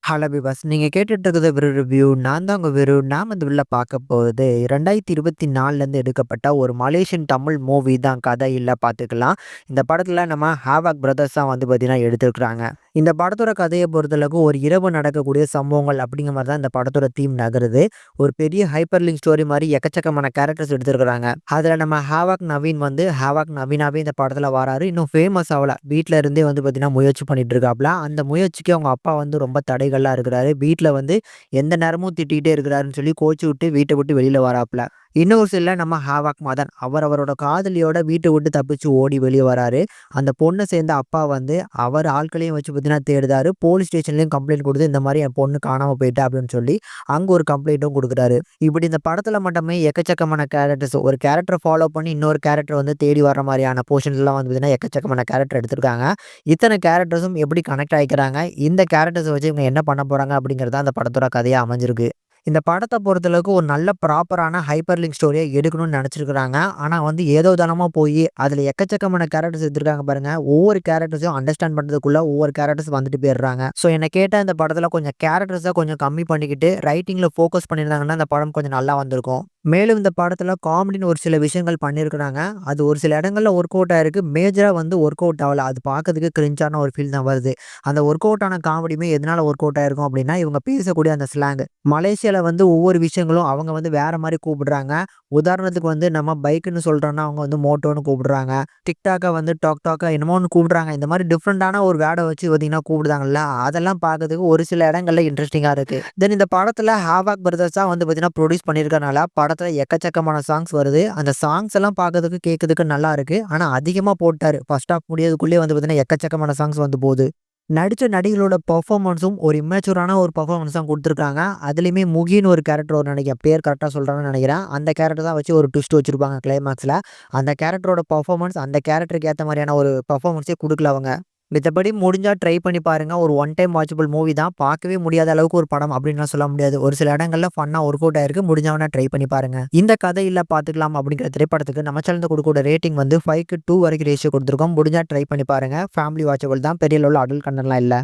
Hello விவாஸ். நீங்க கேட்டுட்டு இருக்கிறது ஒரு ரிவ்யூ. நான் தான் உங்க விரு. நாம இந்த உள்ள பார்க்க போறது 2024லேருந்து எடுக்கப்பட்ட ஒரு மலேசியன் தமிழ் மூவி தான். கதை இல்ல பார்த்துக்கலாம். இந்த படத்துல நம்ம ஹேவாக் பிரதர்ஸ் தான் வந்து பார்த்தீங்கன்னா எடுத்திருக்கிறாங்க. இந்த படத்தோட கதைய பொறுத்தளவுக்கு ஒரு இரவு நடக்கக்கூடிய சம்பவங்கள் அப்படிங்கிற மாரி தான் இந்த படத்தோட தீம் நகருது. ஒரு பெரிய ஹைப்பர் லிங்க் ஸ்டோரி மாரி எக்கச்சக்கமான கேரக்டர்ஸ் எடுத்திருக்கிறாங்க. அதுல நம்ம ஹேவாக் நவீன் வந்து ஹேவாக் நவீனாவே இந்த படத்துல வராரு. இன்னும் ஃபேமஸ் ஆவல. வீட்ல இருந்தே வந்து பார்த்தீங்கன்னா முயற்சி பண்ணிட்டு இருக்காப்ல. அந்த முயற்சிக்கு அவங்க அப்பா வந்து ரொம்ப தடைகள்லாம் இருக்கிறாரு. வீட்ல வந்து எந்த நேரமும் திட்டிக்கிட்டே இருக்கிறாருன்னு சொல்லி கோச்சு விட்டு வீட்ட விட்டு வெளியில வராப்ல. இன்னொரு சைடுல நம்ம ஹேவாக் மதன். அவரோட காதலியோட வீட்ட விட்டு தப்பிச்சு ஓடி வெளிய வராரு. அந்த பொண்ண சேர்ந்த அப்பா வந்து அவர் ஆட்களையும் வச்சு பார்த்தீங்கன்னா தேடுதாரு. போலீஸ் ஸ்டேஷன்லயும் கம்ப்ளைண்ட் குடுத்து இந்த மாரி என் பொண்ணு காணாம போயிட்டா அப்படின்னு சொல்லி அங்க ஒரு கம்ப்ளைண்ட்டும் குடுக்குறாரு. இப்படி இந்த படத்துல மட்டுமே எக்கச்சக்கமான கேரக்டர்ஸ் ஒரு கேரக்டர ஃபாலோ பண்ணி இன்னொரு கேரக்டர் வந்து தேடி வர்ற மாரியான போர்ஷன்ஸ்லாம் வந்து பார்த்தீங்கன்னா எக்கச்சக்கமான கேரக்டர் எடுத்திருக்காங்க. இத்தன கேரக்டர்ஸும் எப்படி கனெக்ட் ஆயிக்கிறாங்க? இந்த கேரக்டர்ஸ வச்சு இவங்க என்ன பண்ண போறாங்க? அப்படிங்கிறது தான் அந்த படத்தோட கதையா அமைஞ்சிருக்கு. இந்த படத்த பொறுத்தளவுக்கு ஒரு நல்ல ப்ராப்பரான ஹைப்பர் லிங்க் ஸ்டோரியா எடுக்கணும்னு நெனச்சிருக்கிறாங்க. ஆனா வந்து ஏதோ தானமா போயி, அதுல எக்கச்சக்கமான கேரக்டர்ஸ் எடுத்திருக்காங்க பாருங்க. ஒவ்வொரு கேரக்டர்ஸையும் அண்டர்ஸ்டாண்ட் பண்றதுக்குள்ள ஒவ்வொரு கேரக்டர்ஸ் வந்துட்டு போயிடுறாங்க. ஸோ என்ன கேட்டா இந்த படத்துல கொஞ்சம் கேரக்டர்ஸ கொஞ்சம் கம்மி பண்ணிக்கிட்டு, ரைட்டிங்ல ஃபோக்கஸ் பண்ணியிருந்தாங்கன்னா, இந்த படம் கொஞ்சம் நல்லா வந்திருக்கும். மேலும் இந்த படத்துல காமெடின்னு ஒரு சில விஷயங்கள் பண்ணியிருக்கிறாங்க. அது ஒரு சில இடங்கள்ல ஒர்க் அவுட் ஆயிருக்கு. மேஜரா வந்து ஒர்க் அவுட் ஆவல. அது பார்க்கறதுக்கு கிரின்ஞ்சான ஒரு ஃபீல் தான் வருது. அந்த ஒர்க் அவுட் ஆன காமெடியுமே எதனால ஒர்க் அவுட் ஆயிருக்கும் அப்படின்னா, இவங்க பேசக்கூடிய அந்த ஸ்லாங். மலேசியால வந்து ஒவ்வொரு விஷயங்களும் அவங்க வந்து வேற மாரி கூப்பிடுறாங்க. உதாரணத்துக்கு வந்து நம்ம பைக்குன்னு சொல்றோம்னா, அவங்க வந்து மோட்டோன்னு கூப்பிடுறாங்க. டிக்டாக்க வந்து டாக் டாக்கா என்னமோ ஒண்ணு கூப்பிடுறாங்க. இந்த மாரி டிஃபரண்டான ஒரு வேர்ட வச்சு பார்த்தீங்கன்னா கூப்பிடுதாங்கல்ல, அதெல்லாம் பார்க்கறதுக்கு ஒரு சில இடங்கள்ல இன்ட்ரஸ்டிங்கா இருக்கு. தென் இந்த படத்துல ஹேவாக் பிரதர்ஸ் தான் வந்து பார்த்தீங்கன்னா ப்ரொடியூஸ் பண்ணியிருக்கனால, படத்துல எக்கச்சக்கமான சாங்ஸ் வருது. அந்த சாங்ஸ் எல்லாம் பார்க்கறதுக்கு, கேட்கறதுக்கு நல்லா இருக்கு. ஆனா அதிகமா போட்டாரு. ஃபர்ஸ்ட் ஹாஃப் முடியறதுக்குள்ளயே வந்து பார்த்தீங்கன்னா எக்கச்சக்கமான சாங்ஸ் வந்து போது. நடிச்ச நடிகைகளோட பெர்ஃபார்மன்ஸும் ஒரு இம்மேச்சூரான ஒரு பெர்ஃபார்மன்ஸ் தான் குடுத்துருக்காங்க. அதுலயுமே முகின்னு ஒரு கேரக்டர் வரும் நெனைக்கிறேன். பேர் கரெக்ட்டா சொல்றேன்னு நெனைக்கிறேன். அந்த கேரக்டர் தான் வச்சு ஒரு ட்விஸ்ட் வச்சிருப்பாங்க கிளைமாக்ஸ்ல. அந்த கேரக்டரோட பெர்ஃபார்மன்ஸ் அந்த கேரக்டருக்கு ஏத்த மாரியான ஒரு பெர்ஃபார்மன்ஸே குடுக்கல அவங்க. மித்தபடி முடிஞ்சா ட்ரை பண்ணி பாருங்க. ஒரு ஒன் டைம் வாட்சபிள் மூவி தான். பார்க்கவே முடியாத அளவுக்கு ஒரு படம் அப்டின்னுலாம் சொல்ல முடியாது. ஒரு சில இடங்கள்ல ஃபன்னா ஒர்க் அவுட் ஆயிருக்கு. முடிஞ்சா வேணா ட்ரை பண்ணி பாருங்க. இந்த கதை இல்ல பார்த்துக்கலாம் அப்படிங்கிற திரைப்படத்துக்கு நம்ம சேனல்ல குடுக்கக்கூடிய ரேட்டிங் வந்து 5க்கு 2 வரைக்கும் ரேஷியோ குடுத்துருக்கோம். முடிஞ்சா ட்ரை பண்ணி பாருங்க. ஃபேமிலி வாட்சபிள் தான். பெரிய லெவல்ல அடல்ட் கன்டென்ட்லாம் இல்ல.